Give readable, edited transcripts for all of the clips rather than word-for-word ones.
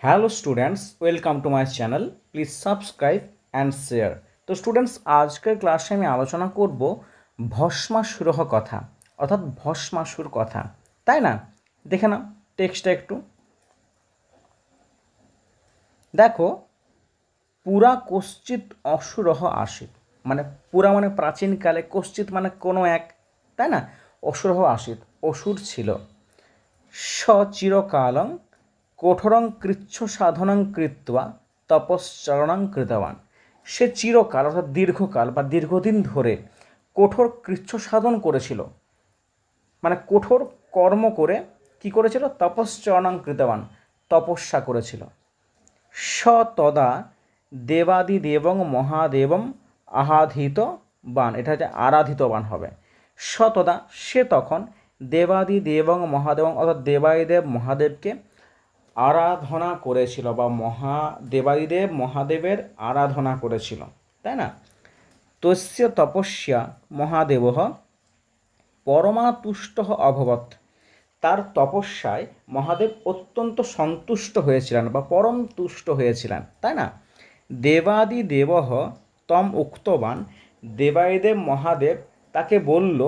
Hello students, welcome to my channel. Please subscribe and share. তো students, আজকের ক্লাসে আমি আলোচনা করব ভস্মাসুরহ কথা, অর্থাৎ ভস্মাসুর কথা, তাই না? দেখে নাও টেক্সটটা একটু দেখো। পুরা কশ্চিৎ অসুরহ আসিত, মানে পুরা মানে প্রাচীনকালে, কশ্চিৎ মানে কোনো এক, তাই না? অসুরহ আসিত, অসুর ছিল। স চিরকালং কঠোরং কৃচ্ছ সাধনং কৃত্বা তপশ্চরণং কৃতবান। সে চিরকাল অর্থাৎ দীর্ঘকাল বা দীর্ঘদিন ধরে কঠোর কৃচ্ছ সাধন করেছিল, মানে কঠোর কর্ম করে কি করেছিল? তপশ্চরণং কৃতবান, তপস্যা করেছিল। স তদা দেবাদিদেবং মহাদেবম আরাধিত বান, এটা হচ্ছে আরাধিতবান হবে। স তদা, সে তখন দেবাদিদেবং মহাদেবং অর্থাৎ দেবাদিদেব মহাদেবকে আরাধনা করেছিল, বা দেবাদিদেব মহাদেবের আরাধনা করেছিল, তাই না? তস্য তপস্যা মহাদেব পরমাতুষ্ট অভবৎ, তার তপস্যায় মহাদেব অত্যন্ত সন্তুষ্ট হয়েছিলেন বা পরম তুষ্ট হয়েছিলেন, তাই না? দেবাদিদেব তম উক্তবান, দেবাদিদেব মহাদেব তাকে বলল,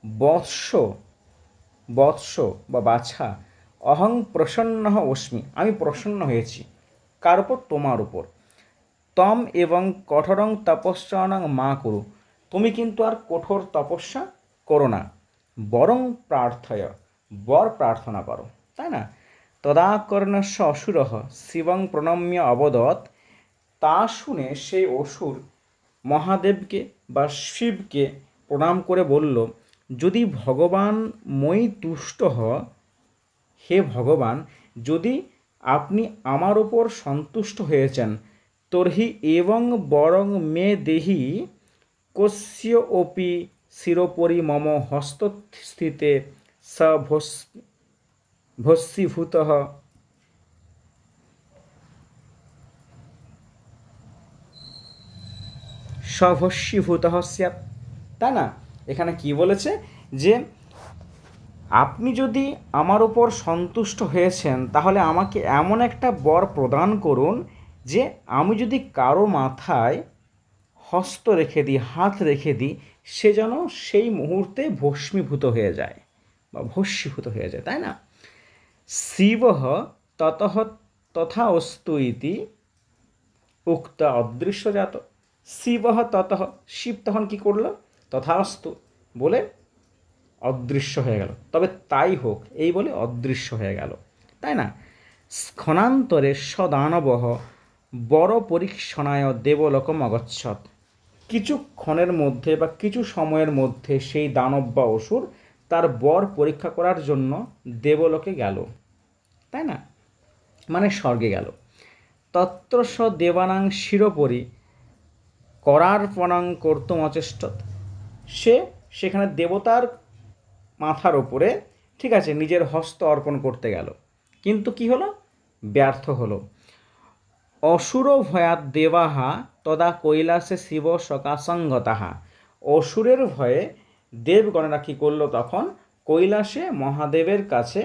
বৎস বৎস বা বাছা, অহং প্রসন্ন অস্মি, আমি প্রসন্ন হয়েছি। কার উপর? তোমার উপর। তম এবং কঠোরং তপস্যানং মা করু, তুমি কিন্তু আর কঠোর তপস্যা করো না, বরং প্রার্থয়, বর প্রার্থনা করো, তাই না? তদাকর্ণস্য অসুরঃ শিবং প্রণম্য অবদৎ, তা শুনে সেই অসুর মহাদেবকে বা শিবকে প্রণাম করে বলল, যদি ভগবান মই তুষ্ট হে ভগবান, যদি আপনি আমার উপর সন্তুষ্ট হয়েছেন, তর্হি এবং বরং মে দেহি কস্য অপি শিরোপরি মম হস্তস্থিতে স ভস্মীভূত সভস্মীভূত স্যাৎ, তাই না? এখানে কি বলেছে যে আপনি যদি আমার উপর সন্তুষ্ট হয়েছেন, তাহলে আমাকে এমন একটা বর প্রদান করুন যে আমি যদি কারো মাথায় হস্ত রেখে দিই, হাত রেখে দিই, সে যেন সেই মুহূর্তে ভস্মীভূত হয়ে যায় বা ভস্মীভূত হয়ে যায়, তাই না? শিব ততঃ তথা অস্তু ইতি উক্ত অদৃশ্যজাত। শিব ততঃ, শিব তখন কি করলো? তথাস্তু বলে অদৃশ্য হয়ে গেল, তবে তাই হোক এই বলে অদৃশ্য হয়ে গেল, তাই না? ক্ষণান্তরে সদানবহ বড় পরীক্ষণায় দেবলোকম অগচ্ছত, কিছুক্ষণের মধ্যে বা কিছু সময়ের মধ্যে সেই দানব বা অসুর তার বর পরীক্ষা করার জন্য দেবলোকে গেল, তাই না? মানে স্বর্গে গেল। তত্র স দেবানাং শিরোপরি করার্পণাং কর্তুম অচেষ্টত, সে সেখানে দেবতার মাথার ওপরে, ঠিক আছে, নিজের হস্ত অর্পণ করতে গেল, কিন্তু কি হলো? ব্যর্থ হলো। অসুর ভয়াৎ দেবাহা তদা কৈলাসে শিব সকাসঙ্গতাহা, অসুরের ভয়ে দেবগণেরা কী করলো? তখন কৈলাসে মহাদেবের কাছে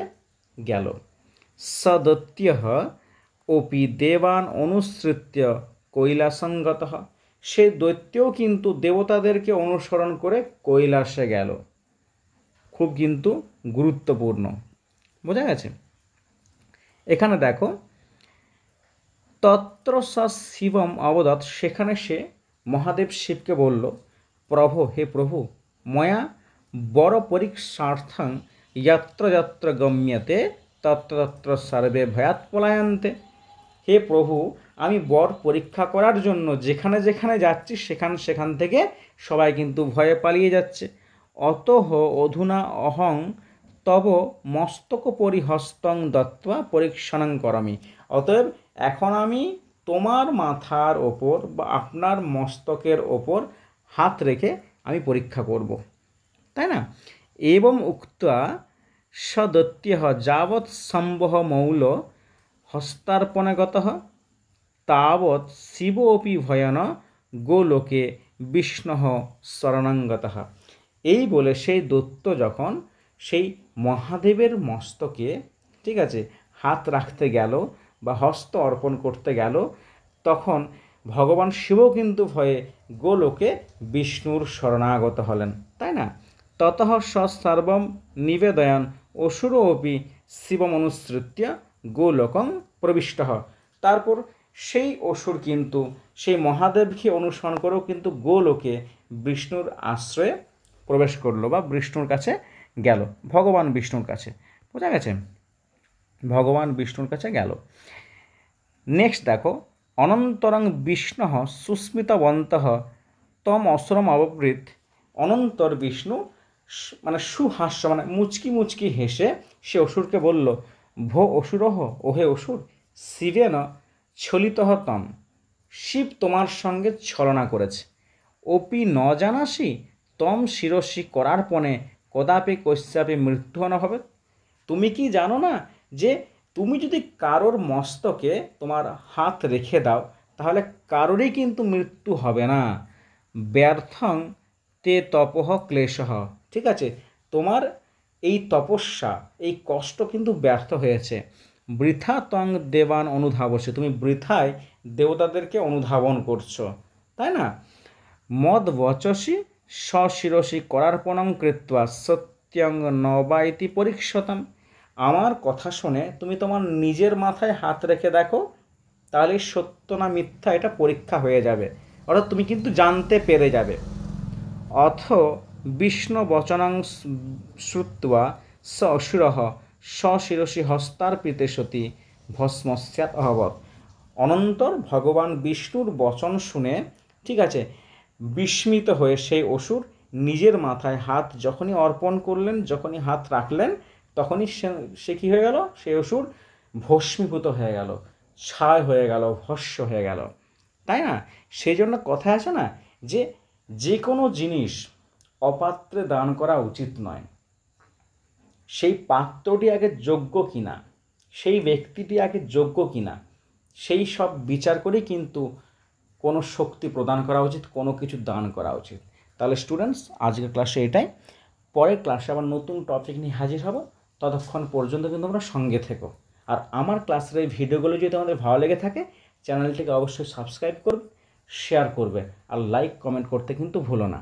গেল। সদত্য অপি দেবান অনুসৃত্য কৈলাসঙ্গত, সে দৈত্যও কিন্তু দেবতাদেরকে অনুসরণ করে কৈলাসে গেল। খুব কিন্তু গুরুত্বপূর্ণ, বোঝা গেছে? এখানে দেখো, তত্র স শিবম অবদৎ, সেখানে সে মহাদেব শিবকে বলল, প্রভো, হে প্রভু, ময়া বর পরীক্ষার্থং যত্র যত্র গম্যতে তত্র তত্র সর্বে ভয়াৎ পলায়ন্তে। হে প্রভু, আমি বর পরীক্ষা করার জন্য যেখানে যেখানে যাচ্ছি সেখান থেকে সবাই কিন্তু ভয়ে পালিয়ে যাচ্ছে। অতঃ অধুনা অহং তব মস্তক পরিহস্তং দত্ত্বা পরীক্ষণং করামি, অতএব এখন আমি তোমার মাথার ওপর বা আপনার মস্তকের ওপর হাত রেখে আমি পরীক্ষা করব, তাই না? এবং উক্তা সদত্য যাবৎ সম্ভব মৌল হস্তার্পণগত তাবৎ শিব অপি ভয়ন গোলোকে বিষ্ণু শরণাঙ্গত। এই বলে সেই দৈত্য যখন সেই মহাদেবের মস্তকে, ঠিক আছে, হাত রাখতে গেল বা হস্ত অর্পণ করতে গেল, তখন ভগবান শিবও কিন্তু ভয়ে গোলোকে বিষ্ণুর শরণাগত হলেন, তাই না? ততঃ সর্বম নিবেদয়ন অসুরোপি শিবমনুসৃত্য গোলোকং প্রবিষ্ট। তারপর সেই অসুর কিন্তু সেই মহাদেবকে অনুসরণ করেও কিন্তু গোলোকে বিষ্ণুর আশ্রয়ে প্রবেশ করলো বা বিষ্ণুর কাছে গেল, ভগবান বিষ্ণুর কাছে। বোঝা গেছে? ভগবান বিষ্ণুর কাছে গেল। নেক্সট দেখো, অনন্তরং বিষ্ণু সুস্মিতবন্তঃ তম অসুরম অববৃত। অনন্তর বিষ্ণু মানে সুহাস্য মানে মুচকি মুচকি হেসে সে অসুরকে বলল, ভো অসুরহ, ওহে অসুর, শিবেন ছলিতঃ তম, শিব তোমার সঙ্গে ছলনা করেছে। অপি ন জানাসি তম শিরসি করার পণে কদাপি কস্যাপি মৃত্যু ন হবে। তুমি কি জানো না যে তুমি যদি কারোর মস্তকে তোমার হাত রেখে দাও তাহলে কারোরই কিন্তু মৃত্যু হবে না। ব্যর্থং তে তপঃ ক্লেশঃ। ঠিক আছে, তোমার এই তপস্যা, এই কষ্ট কিন্তু ব্যর্থ হয়েছে। বৃথা তং দেবান অনুধাবসে, তুমি বৃথায় দেবতাদেরকে অনুধাবন করছো, তাই না? মদ বচসি সশিরসি করার্পণং কৃত্বা সত্যং নবাইতি পরীক্ষতাম। আমার কথা শুনে তুমি তোমার নিজের মাথায় হাত রেখে দেখো, তাহলে সত্য না মিথ্যা এটা পরীক্ষা হয়ে যাবে, অর্থাৎ তুমি কিন্তু জানতে পেরে যাবে। অথ বিষ্ণু বচনাং শ্রুত্বা স অসুরঃ সশিরসি হস্তার্পিতে সতি ভস্মস্যাৎ অহবৎ। অনন্তর ভগবান বিষ্ণুর বচন শুনে, ঠিক আছে, বিস্মিত হয়ে সেই অসুর নিজের মাথায় হাত যখনই অর্পণ করলেন, যখনই হাত রাখলেন, তখনই সে কী হয়ে গেল? সেই অসুর ভস্মীভূত হয়ে গেল, ছাই হয়ে গেল, ভস্ম হয়ে গেল, তাই না? সেই জন্য কথা আছে না যে যে কোনো জিনিস অপাত্রে দান করা উচিত নয়। সেই পাত্রটি আগে যোগ্য কিনা, সেই ব্যক্তিটি আগে যোগ্য কিনা, সেই সব বিচার করেই কিন্তু কোনো শক্তি প্রদান করা উচিত, কোনো কিছু দান করা উচিত। তাহলে স্টুডেন্টস, আজকের ক্লাসে এটাই। পরের ক্লাসে আবার নতুন টপিক নিয়ে হাজির হব। ততক্ষণ পর্যন্ত কিন্তু তোমরা সঙ্গে থেকো। আর আমার ক্লাসের এই ভিডিওগুলো যদি তোমাদের ভালো লেগে থাকে, চ্যানেলটিকে অবশ্যই সাবস্ক্রাইব করবে, শেয়ার করবে, আর লাইক কমেন্ট করতে কিন্তু ভুলো না।